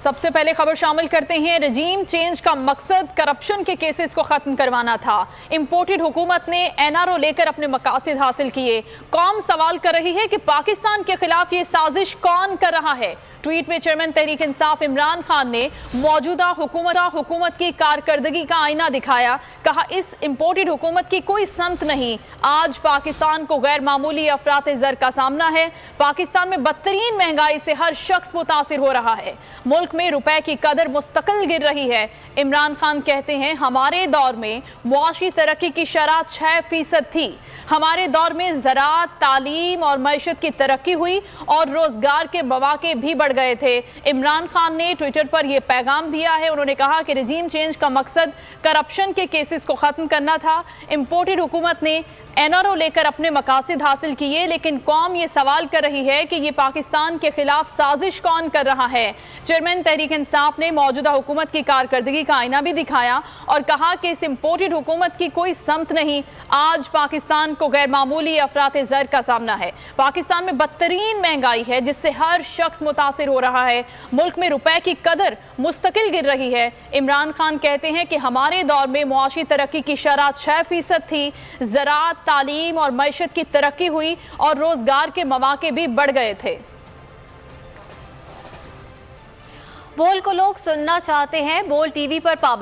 सबसे पहले खबर शामिल करते हैं। रजीम चेंज का मकसद करप्शन के केसेस को खत्म करवाना था। इंपोर्टेड हुकूमत ने एनआरओ लेकर अपने मकासद हासिल किए। कौम सवाल कर रही है कि पाकिस्तान के खिलाफ ये साजिश कौन कर रहा है। ट्वीट में चेयरमैन तहरीक इंसाफ इमरान खान ने मौजूदा हुकूमत की कारकर्दगी का आईना दिखाया। कहा, इस इंपोर्टेड हुकूमत की कोई समत नहीं। आज पाकिस्तान को गैर मामूली अफरात ज़र का सामना है। पाकिस्तान में बदतरीन महंगाई से हर शख्स मुतासिर हो रहा है। मुल्क में रुपए की कदर मुस्तकिल गिर रही है। इमरान खान कहते हैं, हमारे दौर में मुआशी तरक्की की शरह 6% थी। हमारे दौर में ज़राअत, तालीम और मईशत की तरक्की हुई और रोजगार के मौके भी बढ़ गए थे। इमरान खान ने ट्विटर पर यह पैगाम दिया है। उन्होंने कहा कि रजीम चेंज का मकसद करप्शन के केसेस को खत्म करना था। इंपोर्टेड हुकूमत ने एनआरओ लेकर अपने मकासद हासिल किए, लेकिन कौम ये सवाल कर रही है कि ये पाकिस्तान के खिलाफ साजिश कौन कर रहा है। चेयरमैन तहरीक इंसाफ ने मौजूदा हुकूमत की कारकर्दगी का आईना भी दिखाया और कहा कि इस इंपोर्टेड हुकूमत की कोई समत नहीं। आज पाकिस्तान को गैर मामूली अफरात ज़र का सामना है। पाकिस्तान में बदतरीन महंगाई है जिससे हर शख्स मुतासिर हो रहा है। मुल्क में रुपए की कदर मुस्तकिल गिर रही है। इमरान खान कहते हैं कि हमारे दौर में मुआशी तरक्की की शरह 6% थी। ज़राअत, तालीम और मईशत की तरक्की हुई और रोजगार के मौके भी बढ़ गए थे। बोल को लोग सुनना चाहते हैं। बोल टीवी पर पाबंदी